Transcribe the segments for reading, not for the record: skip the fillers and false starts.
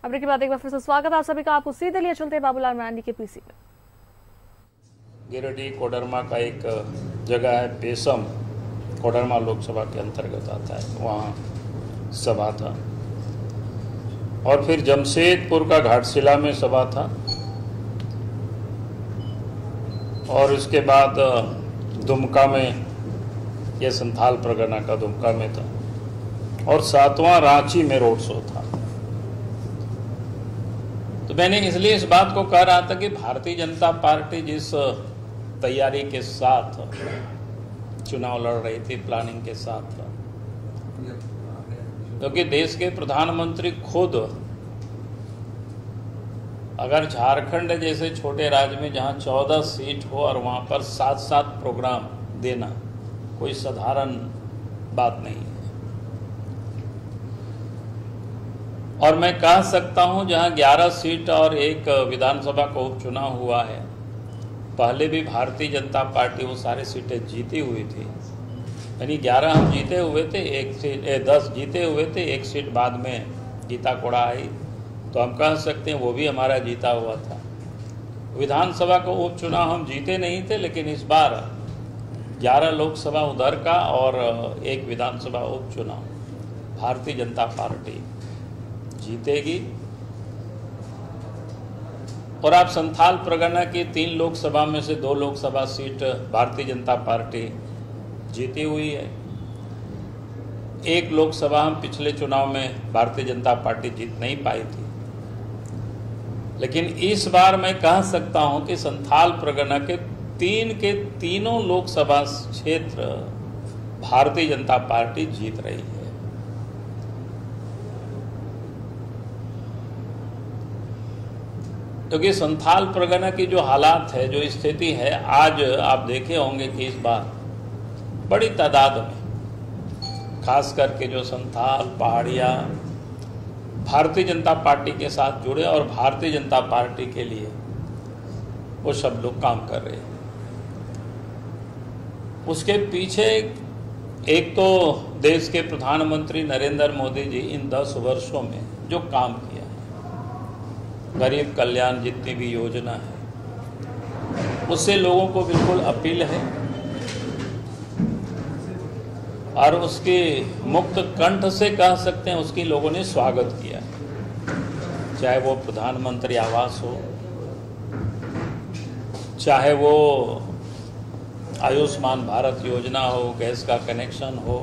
खबर के बाद एक बार फिर से स्वागत आप सभी का। आपको सीधे लिए चलते हैं बाबूलाल मरांडी के पीसी में। गिरिडीह कोडरमा का एक जगह है पेसम, कोडरमा लोकसभा के अंतर्गत आता है, वहाँ सभा था। और फिर जमशेदपुर का घाटशिला में सभा था और उसके बाद दुमका में, यह संथाल परगना का दुमका में था, और 7वां रांची में रोड शो था। तो मैंने इसलिए इस बात को कह रहा था कि भारतीय जनता पार्टी जिस तैयारी के साथ चुनाव लड़ रही थी, प्लानिंग के साथ, क्योंकि देश के प्रधानमंत्री खुद अगर झारखंड जैसे छोटे राज्य में जहां 14 सीट हो और वहां पर 7-7 प्रोग्राम देना कोई साधारण बात नहीं है। और मैं कह सकता हूं जहां 11 सीट और एक विधानसभा का उपचुनाव हुआ है, पहले भी भारतीय जनता पार्टी वो सारी सीटें जीती हुई थी। यानी 11 हम जीते हुए थे, 10 जीते हुए थे, एक सीट बाद में गीता कोड़ा आई, तो हम कह सकते हैं वो भी हमारा जीता हुआ था। विधानसभा का उपचुनाव हम जीते नहीं थे, लेकिन इस बार 11 लोकसभा उधर का और एक विधानसभा उपचुनाव भारतीय जनता पार्टी जीतेगी। और आप संथाल परगना की 3 लोकसभा में से 2 लोकसभा सीट भारतीय जनता पार्टी जीती हुई है। एक लोकसभा हम पिछले चुनाव में भारतीय जनता पार्टी जीत नहीं पाई थी, लेकिन इस बार मैं कह सकता हूं कि संथाल परगना के 3 लोकसभा क्षेत्र भारतीय जनता पार्टी जीत रही है। क्योंकि संथाल परगना की जो हालात है, जो स्थिति है, आज आप देखे होंगे कि इस बार बड़ी तादाद में खास करके जो संथाल पहाड़िया भारतीय जनता पार्टी के साथ जुड़े और भारतीय जनता पार्टी के लिए वो सब लोग काम कर रहे हैं। उसके पीछे एक तो देश के प्रधानमंत्री नरेंद्र मोदी जी इन 10 वर्षों में जो काम किया है, गरीब कल्याण जितनी भी योजना है, उससे लोगों को बिल्कुल अपील है और उसके मुक्त कंठ से कह सकते हैं उसकी लोगों ने स्वागत किया। चाहे वो प्रधानमंत्री आवास हो, चाहे वो आयुष्मान भारत योजना हो, गैस का कनेक्शन हो,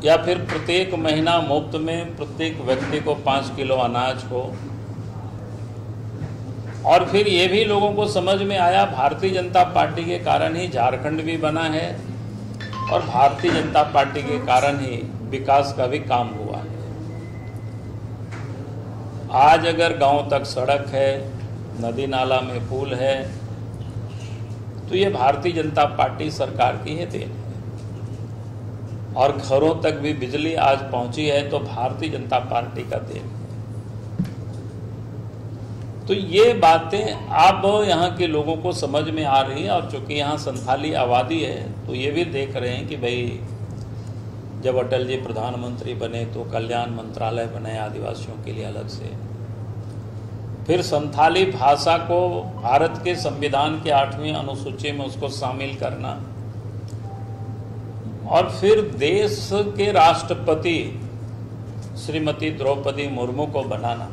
या फिर प्रत्येक महीना मुफ्त में प्रत्येक व्यक्ति को 5 किलो अनाज हो। और फिर ये भी लोगों को समझ में आया भारतीय जनता पार्टी के कारण ही झारखंड भी बना है और भारतीय जनता पार्टी के कारण ही विकास का भी काम हुआ है। आज अगर गांव तक सड़क है, नदी नाला में पुल है, तो ये भारतीय जनता पार्टी सरकार की है देन है। और घरों तक भी बिजली आज पहुंची है तो भारतीय जनता पार्टी का देन है। तो ये बातें अब यहाँ के लोगों को समझ में आ रही है। और चूंकि यहाँ संथाली आबादी है तो ये भी देख रहे हैं कि भाई जब अटल जी प्रधानमंत्री बने तो कल्याण मंत्रालय बने आदिवासियों के लिए अलग से, फिर संथाली भाषा को भारत के संविधान के 8वीं अनुसूची में उसको शामिल करना, और फिर देश के राष्ट्रपति श्रीमती द्रौपदी मुर्मू को बनाना,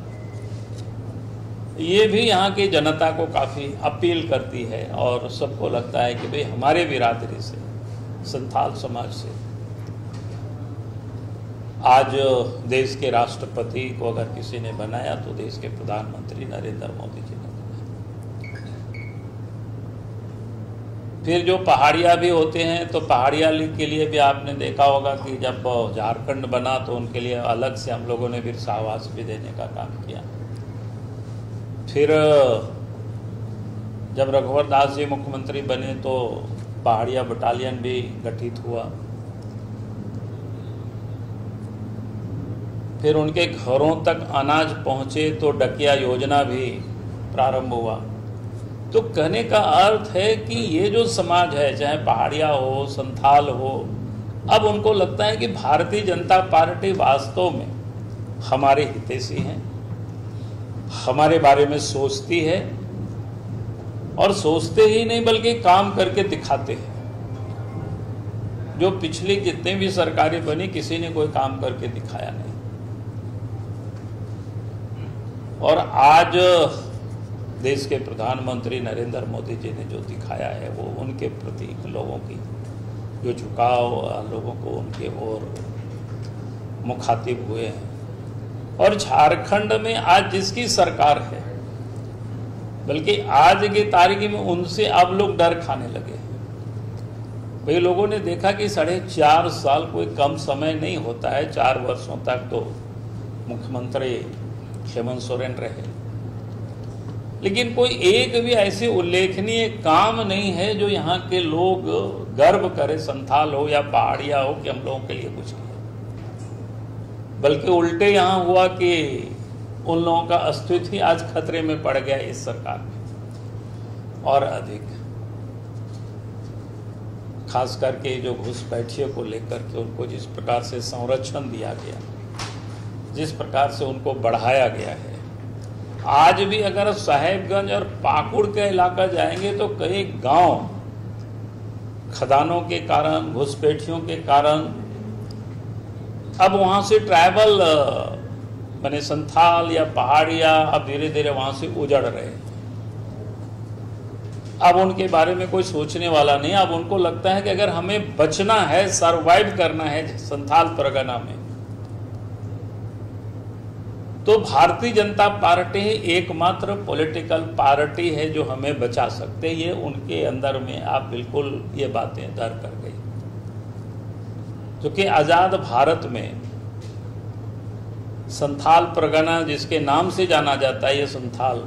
ये भी यहाँ की जनता को काफ़ी अपील करती है। और सबको लगता है कि भाई हमारे बिरादरी से, संथाल समाज से आज देश के राष्ट्रपति को अगर किसी ने बनाया तो देश के प्रधानमंत्री नरेंद्र मोदी जी ने बनाया। फिर जो पहाड़िया भी होते हैं तो पहाड़िया के लिए भी आपने देखा होगा कि जब झारखंड बना तो उनके लिए अलग से हम लोगों ने बिरसा आवास भी देने का काम किया। फिर जब रघुवर दास जी मुख्यमंत्री बने तो पहाड़िया बटालियन भी गठित हुआ। फिर उनके घरों तक अनाज पहुंचे तो डकिया योजना भी प्रारंभ हुआ। तो कहने का अर्थ है कि ये जो समाज है, चाहे पहाड़िया हो, संथाल हो, अब उनको लगता है कि भारतीय जनता पार्टी वास्तव में हमारे हितैषी हैं, हमारे बारे में सोचती है, और सोचते ही नहीं बल्कि काम करके दिखाते हैं। जो पिछली जितने भी सरकारें बनी, किसी ने कोई काम करके दिखाया नहीं। और आज देश के प्रधानमंत्री नरेंद्र मोदी जी ने जो दिखाया है, वो उनके प्रति लोगों की जो झुकाव, लोगों को उनके ओर मुखातिब हुए हैं। और झारखंड में आज जिसकी सरकार है, बल्कि आज की तारीख में उनसे अब लोग डर खाने लगे हैं। भाई लोगों ने देखा कि 4.5 साल कोई कम समय नहीं होता है। 4 वर्षों तक तो मुख्यमंत्री हेमंत सोरेन रहे, लेकिन कोई एक भी ऐसे उल्लेखनीय काम नहीं है जो यहाँ के लोग गर्व करे, संथाल हो या पहाड़िया हो, कि हम लोगों के लिए कुछ किया। बल्कि उल्टे यहाँ हुआ कि उन लोगों का अस्तित्व ही आज खतरे में पड़ गया इस सरकार में। और अधिक खास करके जो घुसपैठियों को लेकर के उनको जिस प्रकार से संरक्षण दिया गया, जिस प्रकार से उनको बढ़ाया गया है, आज भी अगर साहेबगंज और पाकुड़ के इलाका जाएंगे तो कई गांव खदानों के कारण, घुसपैठियों के कारण अब वहां से ट्राइबल माने संथाल या पहाड़िया अब धीरे धीरे वहां से उजड़ रहे हैं। अब उनके बारे में कोई सोचने वाला नहीं। अब उनको लगता है कि अगर हमें बचना है, सरवाइव करना है संथाल परगना में, तो भारतीय जनता पार्टी एकमात्र पॉलिटिकल पार्टी है जो हमें बचा सकते। ये उनके अंदर में आप बिल्कुल ये बातें दर कर गई, क्योंकि आजाद भारत में संथाल परगना जिसके नाम से जाना जाता है, ये संथाल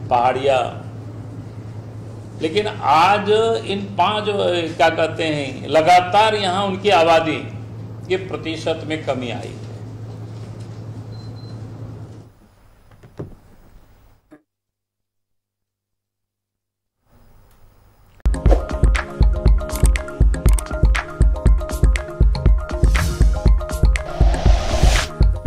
पहाड़िया, लेकिन आज इन 5 क्या कहते हैं लगातार यहाँ उनकी आबादी के प्रतिशत में कमी आई है।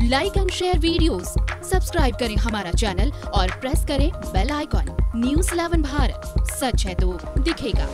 Like and share videos, subscribe करें हमारा चैनल और प्रेस करें बेल आइकॉन। न्यूज़ 11 भारत, सच है तो दिखेगा।